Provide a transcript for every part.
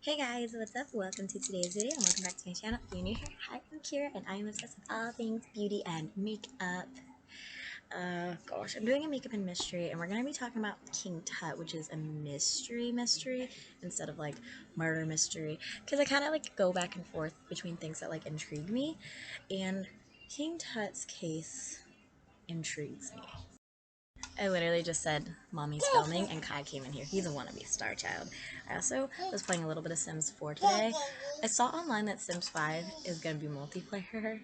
Hey guys, what's up? Welcome to today's video and welcome back to my channel. If you're new here, hi, I'm Kira and I am obsessed with all things beauty and makeup. Gosh, I'm doing a makeup and mystery and we're going to be talking about King Tut, which is a mystery instead of like murder mystery, because I kind of like go back and forth between things that like intrigue me, and King Tut's case intrigues me. I literally just said, Mommy's filming, and Kai came in here. He's a wannabe star child. I also was playing a little bit of Sims 4 today. I saw online that Sims 5 is going to be multiplayer.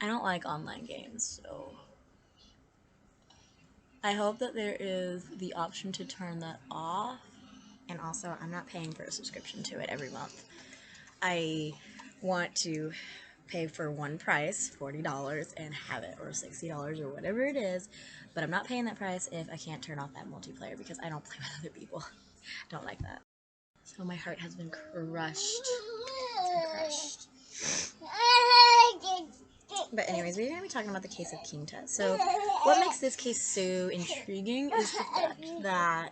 I don't like online games, so I hope that there is the option to turn that off. And also, I'm not paying for a subscription to it every month. I want to pay for one price, $40, and have it, or $60 or whatever it is, but I'm not paying that price if I can't turn off that multiplayer because I don't play with other people. Don't like that. So my heart has been crushed. But anyways, we're going to be talking about the case of King Tut. So what makes this case so intriguing is the fact that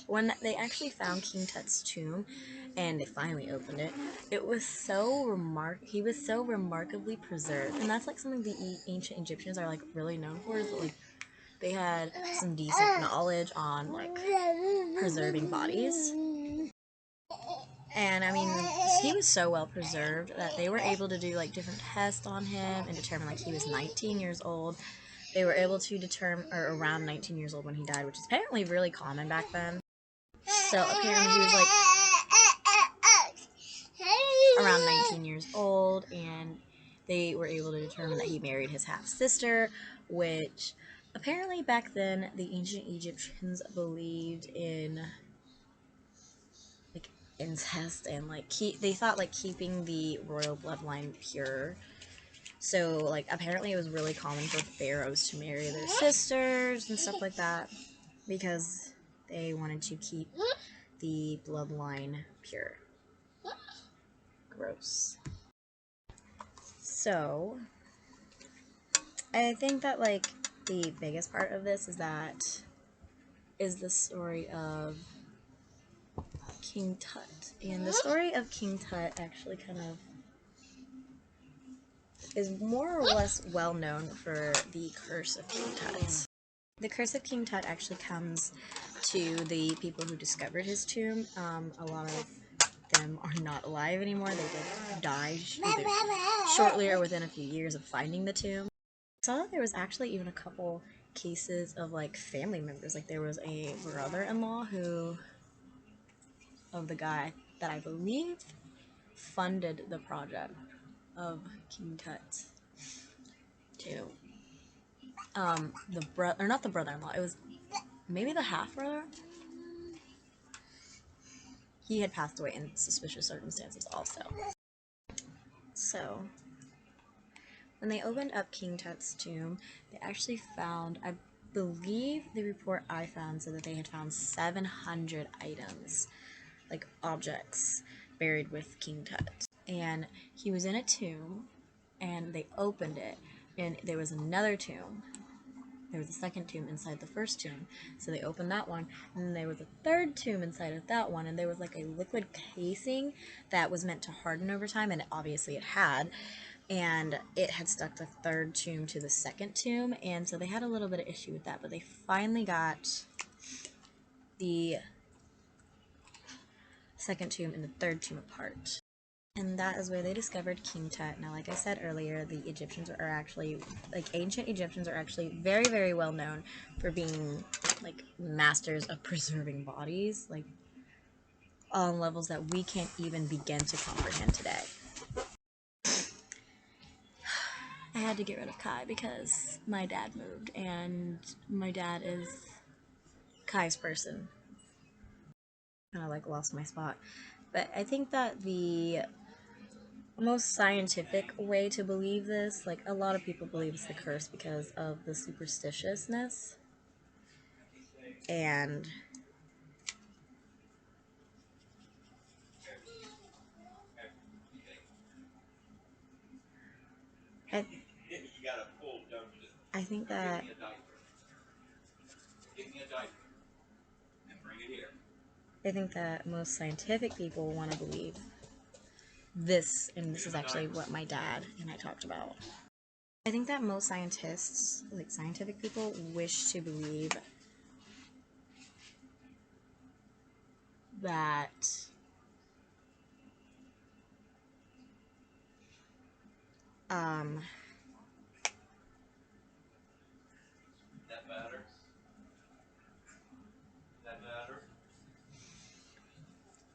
when they actually found King Tut's tomb and they finally opened it, it was so he was so remarkably preserved. And that's like something the ancient Egyptians are like really known for, is that like they had some decent knowledge on like preserving bodies. And I mean, he was so well preserved that they were able to do like different tests on him and determine like he was 19 years old. They were able to determine, or around 19 years old when he died, which is apparently really common back then. So apparently he was like around 19 years old, and they were able to determine that he married his half-sister, which apparently back then the ancient Egyptians believed in like incest, and like they thought like keeping the royal bloodline pure. So like apparently it was really common for pharaohs to marry their sisters and stuff like that because they wanted to keep the bloodline pure. Gross. So I think that like the biggest part of this is the story of King Tut. And the story of King Tut actually kind of is more or less well known for the curse of King Tut. The curse of King Tut actually comes to the people who discovered his tomb. A lot of them are not alive anymore. They did die either shortly or within a few years of finding the tomb. I saw that there was actually even a couple cases of like family members. Like there was a brother-in-law of the guy that I believe funded the project of King Tut too. Not the brother-in-law, it was maybe the half-brother. He had passed away in suspicious circumstances also. So when they opened up King Tut's tomb, they actually found, I believe the report I found said that they had found 700 items, like objects, buried with King Tut. And he was in a tomb, and they opened it, and there was another tomb. There was a second tomb inside the first tomb, so they opened that one, and then there was a third tomb inside of that one, and there was like a liquid casing that was meant to harden over time, and obviously it had, and it had stuck the third tomb to the second tomb, and so they had a little bit of issue with that, but they finally got the second tomb and the third tomb apart. And that is where they discovered King Tut. Now, like I said earlier, the Egyptians are actually, like ancient Egyptians are actually very, very well known for being like masters of preserving bodies, like on levels that we can't even begin to comprehend today. I had to get rid of Kai because my dad moved, and my dad is Kai's person. Kind of like lost my spot. But I think that the most scientific way to believe this, like a lot of people believe it's the curse because of the superstitiousness, and I think that I think that most scientific people want to believe this, and this is actually what my dad and I talked about. I think that most scientists, like scientific people, wish to believe that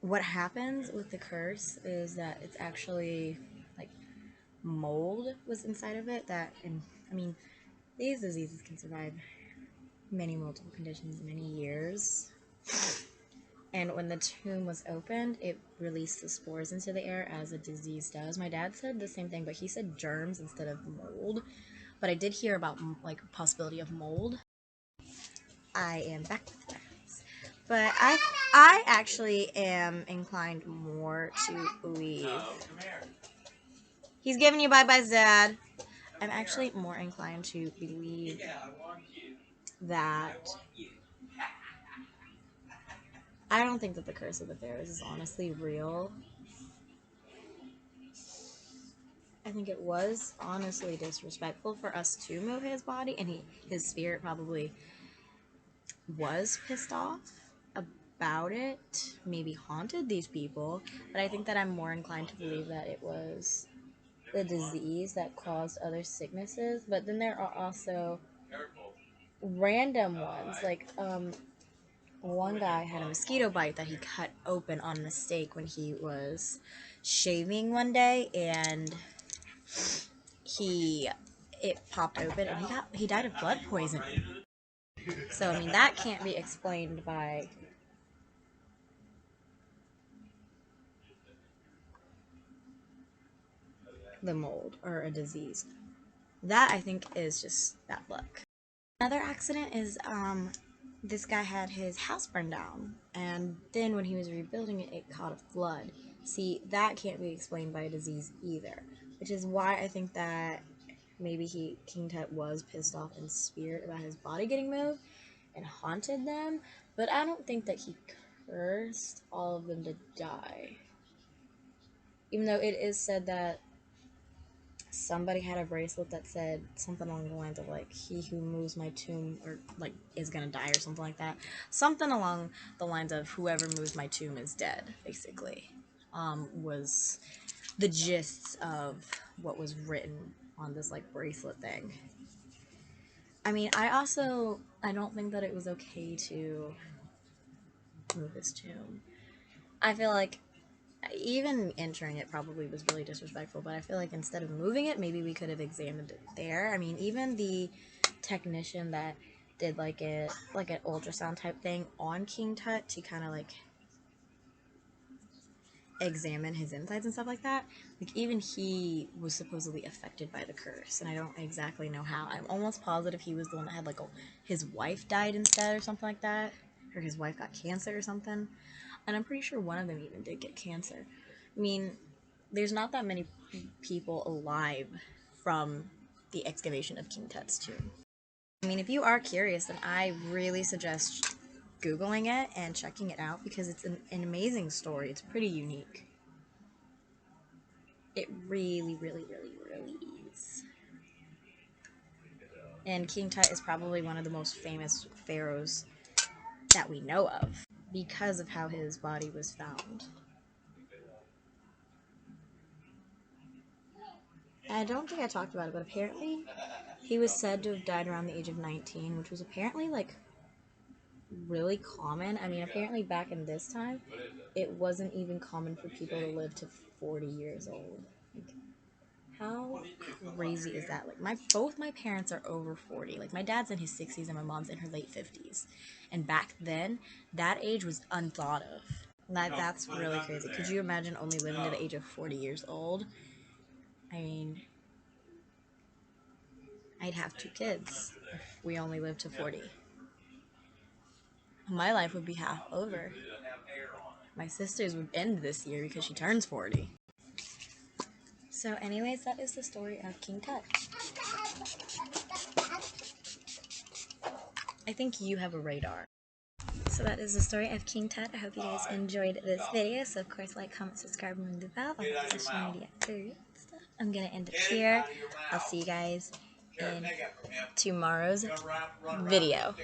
what happens with the curse is that it's actually like mold was inside of it that, and I mean, these diseases can survive many multiple conditions, many years. And when the tomb was opened, it released the spores into the air as a disease does. My dad said the same thing, but he said germs instead of mold. But I did hear about like possibility of mold. I am back with friends, but I actually am inclined more to believe. He's giving you bye-byes, Dad. I'm actually more inclined to believe that I don't think that the curse of the pharaohs is honestly real. I think it was honestly disrespectful for us to move his body, and his spirit probably was pissed off about it, maybe haunted these people, but I think that I'm more inclined to believe that it was the disease that caused other sicknesses. But then there are also random ones, like one guy had a mosquito bite that he cut open on mistake when he was shaving one day, and he it popped open and he died of blood poisoning. So I mean that can't be explained by the mold or a disease. That I think is just bad luck. Another accident is this guy had his house burned down, and then when he was rebuilding it, it caught a flood. See, that can't be explained by a disease either, which is why I think that maybe King Tut was pissed off in spirit about his body getting moved and haunted them, but I don't think that he cursed all of them to die. Even though it is said that somebody had a bracelet that said something along the lines of like he who moves my tomb or like is gonna die or something like that, something along the lines of whoever moves my tomb is dead, basically, was the gist of what was written on this like bracelet thing. I mean, I don't think that it was okay to move his tomb. I feel like even entering it probably was really disrespectful, but I feel like instead of moving it, maybe we could have examined it there. I mean, even the technician that did like an ultrasound type thing on King Tut to kind of like examine his insides and stuff like that, like even he was supposedly affected by the curse, and I don't exactly know how. I'm almost positive he was the one that had like his wife died instead or something like that, or his wife got cancer or something, and I'm pretty sure one of them even did get cancer. I mean, there's not that many people alive from the excavation of King Tut's tomb. I mean, if you are curious, then I really suggest Googling it and checking it out because it's an amazing story. It's pretty unique. It really, really, really, really is. And King Tut is probably one of the most famous pharaohs that we know of because of how his body was found. I don't think I talked about it, but apparently he was said to have died around the age of 19, which was apparently like really common. I mean, apparently back in this time, it wasn't even common for people to live to 40 years old. Like, how crazy is that? Like both my parents are over 40. Like my dad's in his 60s and my mom's in her late 50s. And back then, that age was unthought of. That's really crazy. Could you imagine only living to the age of 40 years old? I mean, I'd have 2 kids if we only lived to 40. My life would be half over. My sister's would end this year because she turns 40. So anyways, that is the story of King Tut. I think you have a radar. So so that is the story of King Tut. I hope you guys enjoyed this video. So of course, like, comment, subscribe, and ring the bell. All the social media stuff. I'm gonna end it here. I'll see you guys in tomorrow's video.